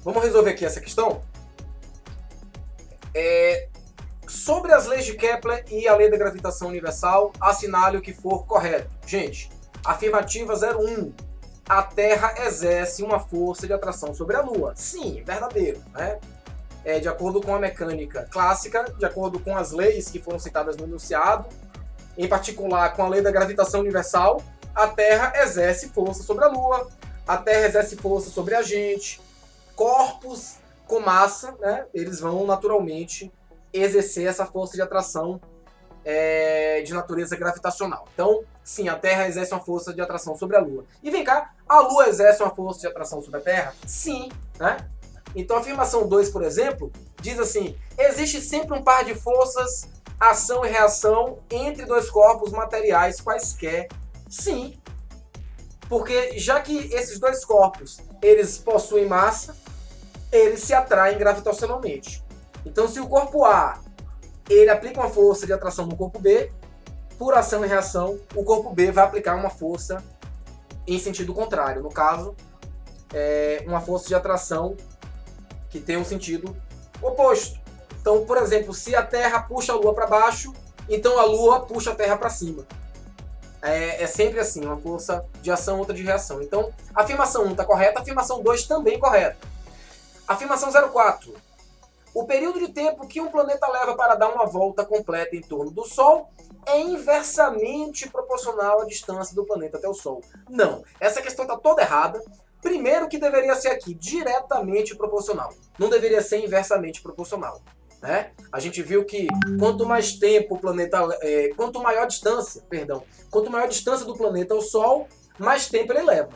Vamos resolver aqui essa questão? Sobre as leis de Kepler e a lei da gravitação universal, assinale o que for correto. Gente, afirmativa 01. A Terra exerce uma força de atração sobre a Lua. Sim, verdadeiro, né? De acordo com a mecânica clássica, de acordo com as leis que foram citadas no enunciado, em particular com a lei da gravitação universal, a Terra exerce força sobre a Lua, a Terra exerce força sobre a gente. Corpos com massa, né, eles vão naturalmente exercer essa força de atração de natureza gravitacional. Então, sim, a Terra exerce uma força de atração sobre a Lua. E vem cá, a Lua exerce uma força de atração sobre a Terra? Sim, né? Então, a afirmação 2, por exemplo, diz assim: existe sempre um par de forças, ação e reação entre dois corpos materiais quaisquer. Sim, porque já que esses dois corpos, eles possuem massa, eles se atraem gravitacionalmente. Então, se o corpo A ele aplica uma força de atração no corpo B, por ação e reação, o corpo B vai aplicar uma força em sentido contrário. No caso, uma força de atração que tem um sentido oposto. Então, por exemplo, se a Terra puxa a Lua para baixo, então a Lua puxa a Terra para cima. É sempre assim, uma força de ação, outra de reação. Então, a afirmação 1 está correta, a afirmação 2 também correta. Afirmação 04. O período de tempo que um planeta leva para dar uma volta completa em torno do Sol é inversamente proporcional à distância do planeta até o Sol. Não, essa questão está toda errada. Primeiro que deveria ser aqui diretamente proporcional. Não deveria ser inversamente proporcional. Né? A gente viu que quanto mais tempo o planeta... quanto maior a distância do planeta ao Sol, mais tempo ele leva.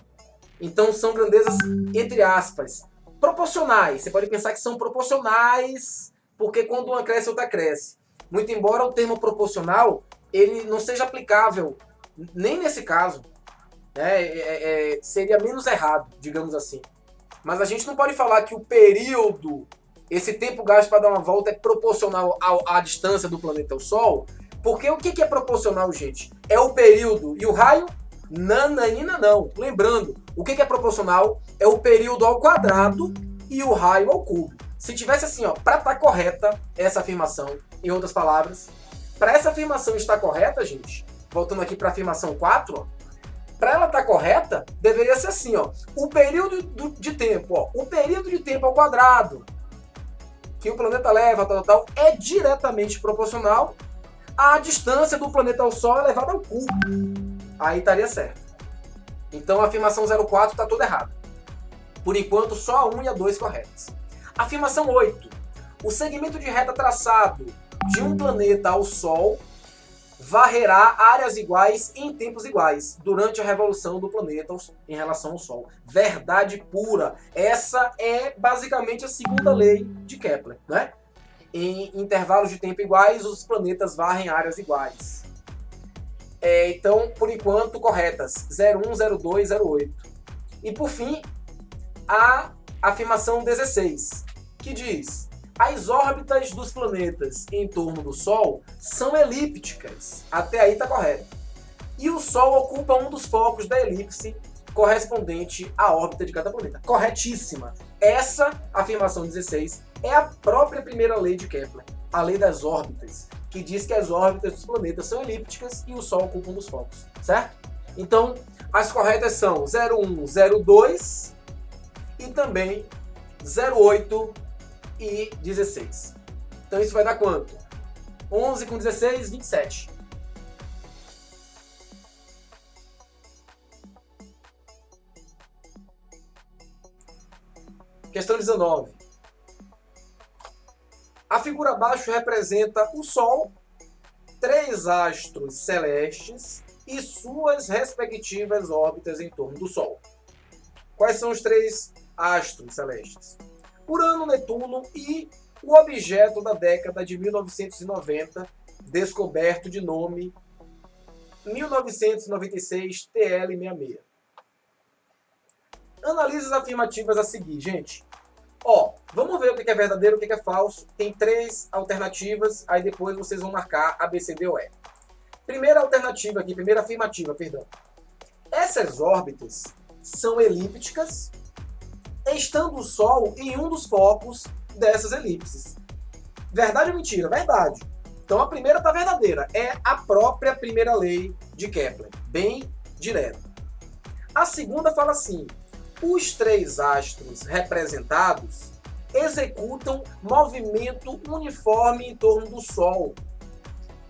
Então são grandezas, entre aspas, proporcionais. Você pode pensar que são proporcionais, porque quando uma cresce, outra cresce. Muito embora o termo proporcional ele não seja aplicável nem nesse caso. Seria menos errado, digamos assim. Mas a gente não pode falar que o período, esse tempo gasto para dar uma volta, é proporcional à distância do planeta ao Sol, porque o que é proporcional, gente? É o período e o raio? Nananina não. Lembrando, o que é proporcional é o período ao quadrado e o raio ao cubo. Se tivesse assim, para estar correta essa afirmação, em outras palavras, para essa afirmação estar correta, gente, voltando aqui para a afirmação 4, para ela estar correta, deveria ser assim, o período de tempo, o período de tempo ao quadrado que o planeta leva, tal, é diretamente proporcional à distância do planeta ao Sol elevada ao cubo. Aí estaria certo. Então a afirmação 04 está toda errada. Por enquanto, só a 1 e a 2 corretas. Afirmação 8. O segmento de reta traçado de um planeta ao Sol varrerá áreas iguais em tempos iguais durante a revolução do planeta em relação ao Sol. Verdade pura. Essa é basicamente a segunda lei de Kepler, né? Em intervalos de tempo iguais, os planetas varrem áreas iguais. Então, por enquanto, corretas. 01, 02, 08. E por fim, a afirmação 16, que diz: as órbitas dos planetas em torno do Sol são elípticas. Até aí está correto. E o Sol ocupa um dos focos da elipse correspondente à órbita de cada planeta. Corretíssima. Essa afirmação 16 é a própria primeira lei de Kepler, a lei das órbitas, que diz que as órbitas dos planetas são elípticas e o Sol ocupa um dos focos, certo? Então, as corretas são 01, 02 e também 08 e 16. Então isso vai dar quanto? 11 com 16, 27. Questão 19. A figura abaixo representa o Sol, 3 astros celestes e suas respectivas órbitas em torno do Sol. Quais são os 3 astros celestes? Urano, Netuno e o objeto da década de 1990, descoberto de nome 1996 TL66. Analise as afirmativas a seguir, gente. Vamos ver o que é verdadeiro e o que é falso. Tem 3 alternativas, aí depois vocês vão marcar A, B, C, D ou E. Primeira afirmativa, perdão. Essas órbitas são elípticas estando o Sol em um dos focos dessas elipses. Verdade ou mentira? Verdade. Então a primeira está verdadeira. É a própria primeira lei de Kepler. Bem direta. A segunda fala assim: os três astros representados executam movimento uniforme em torno do Sol,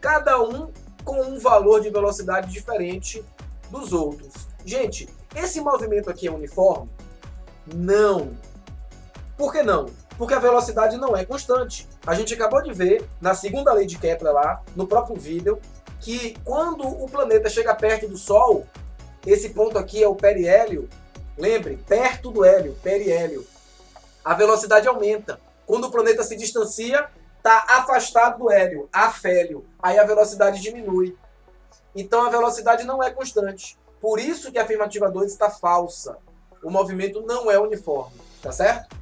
cada um com um valor de velocidade diferente dos outros. Gente, esse movimento aqui é uniforme? Não. Por que não? Porque a velocidade não é constante. A gente acabou de ver na segunda lei de Kepler lá, no próprio vídeo, que quando o planeta chega perto do Sol, esse ponto aqui é o periélio, lembre, perto do hélio, periélio, a velocidade aumenta. Quando o planeta se distancia, está afastado do hélio, afélio, aí a velocidade diminui. Então a velocidade não é constante. Por isso que a afirmativa 2 está falsa. O movimento não é uniforme, tá certo?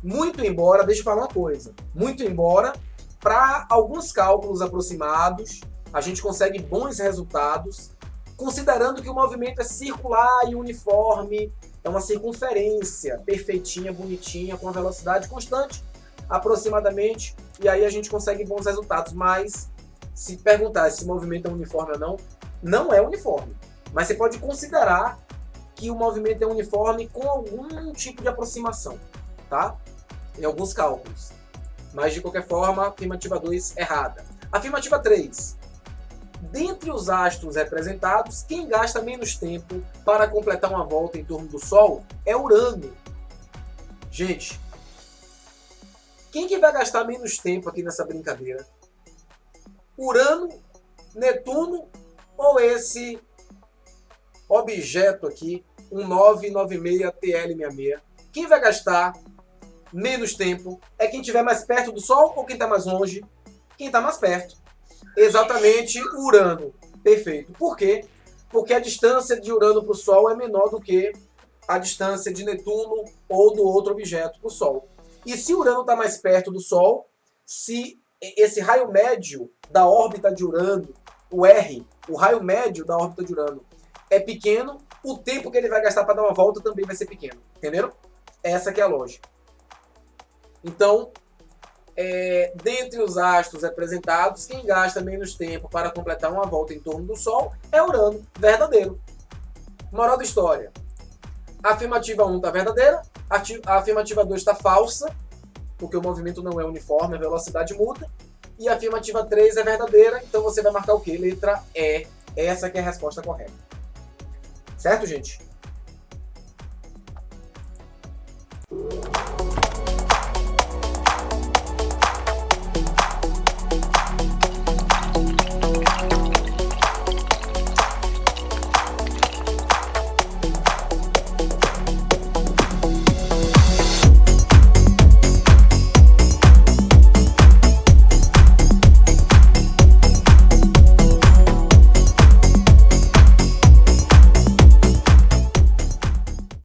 Muito embora, deixa eu falar uma coisa, muito embora, para alguns cálculos aproximados, a gente consegue bons resultados, considerando que o movimento é circular e uniforme, é uma circunferência perfeitinha, bonitinha, com a velocidade constante, aproximadamente, e aí a gente consegue bons resultados. Mas, se perguntar se o movimento é uniforme ou não, não é uniforme. Mas você pode considerar que o movimento é uniforme com algum tipo de aproximação, tá? Em alguns cálculos. Mas, de qualquer forma, afirmativa 2 errada. Afirmativa 3. Dentre os astros representados, quem gasta menos tempo para completar uma volta em torno do Sol é Urano. Gente, quem que vai gastar menos tempo aqui nessa brincadeira? Urano, Netuno ou esse objeto aqui, um 996 TL66? Quem vai gastar menos tempo é quem estiver mais perto do Sol ou quem está mais longe? Quem está mais perto. Exatamente, Urano. Perfeito. Por quê? Porque a distância de Urano para o Sol é menor do que a distância de Netuno ou do outro objeto para o Sol. E se Urano está mais perto do Sol, se esse raio médio da órbita de Urano, o R, o raio médio da órbita de Urano, é pequeno, o tempo que ele vai gastar para dar uma volta também vai ser pequeno. Entenderam? Essa que é a lógica. Então, dentre os astros representados, quem gasta menos tempo para completar uma volta em torno do Sol é Urano, verdadeiro. Moral da história: a afirmativa 1 está verdadeira, a afirmativa 2 está falsa, porque o movimento não é uniforme, a velocidade muda, e a afirmativa 3 é verdadeira, então você vai marcar o quê? Letra E. Essa que é a resposta correta. Certo, gente?